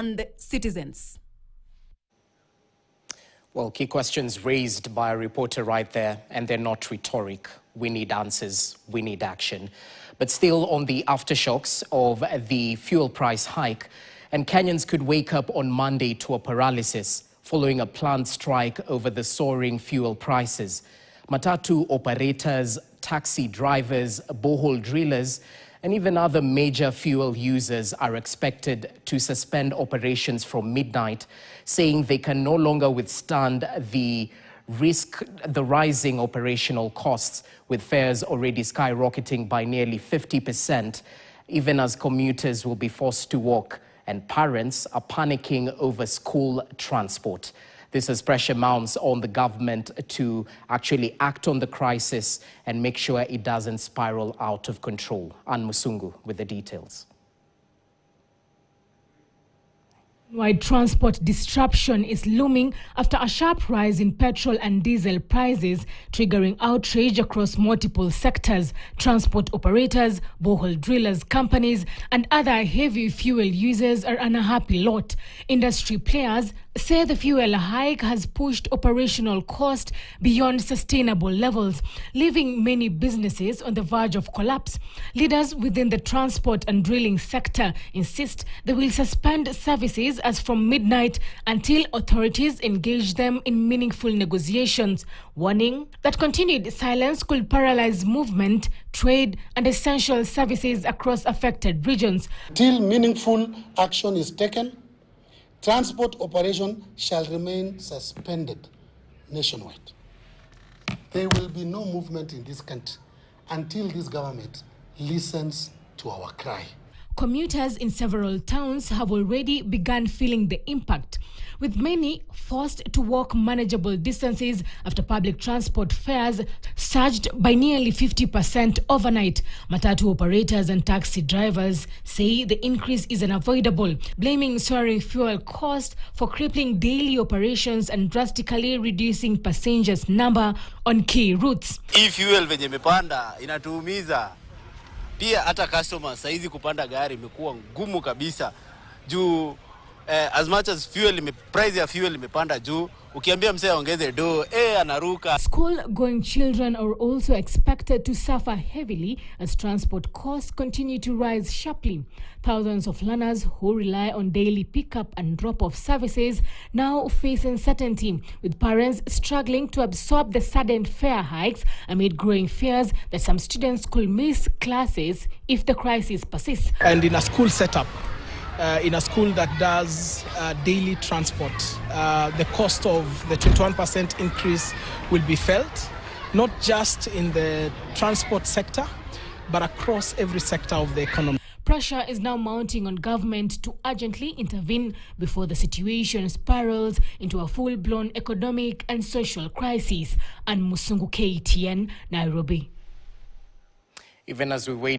and citizens. Well, key questions raised by a reporter right there, and they're not rhetoric. We need answers, we need action. But still on the aftershocks of the fuel price hike, and Kenyans could wake up on Monday to a paralysis following a planned strike over the soaring fuel prices. Matatu operators, taxi drivers, borehole drillers, and even other major fuel users are expected to suspend operations from midnight, saying they can no longer withstand the rising operational costs, with fares already skyrocketing by nearly 50%, even as commuters will be forced to walk and parents are panicking over school transport. This as pressure mounts on the government to actually act on the crisis and make sure it doesn't spiral out of control. Ann Musungu with the details. Wide transport disruption is looming after a sharp rise in petrol and diesel prices, triggering outrage across multiple sectors. Transport operators, borehole drillers, companies, and other heavy fuel users are an unhappy lot. Industry players say the fuel hike has pushed operational cost beyond sustainable levels, leaving many businesses on the verge of collapse. Leaders within the transport and drilling sector insist they will suspend services as from midnight until authorities engage them in meaningful negotiations, warning that continued silence could paralyze movement, trade, and essential services across affected regions. Till meaningful action is taken, transport operation shall remain suspended nationwide. There will be no movement in this country until this government listens to our cry. Commuters in several towns have already begun feeling the impact, with many forced to walk manageable distances after public transport fares surged by nearly 50% overnight. Matatu operators and taxi drivers say the increase is unavoidable, blaming soaring fuel costs for crippling daily operations and drastically reducing passengers' number on key routes. If fuel venye imepanda inatuumiza. Pia hata customers saizi kupanda gari imekuwa ngumu kabisa juu as much as price ya fuel imepanda juu, ukiambia msee ongeze do anaruka. School-going children are also expected to suffer heavily as transport costs continue to rise sharply. Thousands of learners who rely on daily pickup and drop-off services now face uncertainty, with parents struggling to absorb the sudden fare hikes amid growing fears that some students could miss classes if the crisis persists. And in a school setup, in a school that does daily transport, the cost of the 21% increase will be felt, not just in the transport sector, but across every sector of the economy. Pressure is now mounting on government to urgently intervene before the situation spirals into a full-blown economic and social crisis. Ann Musungu, KTN, Nairobi. Even as we wait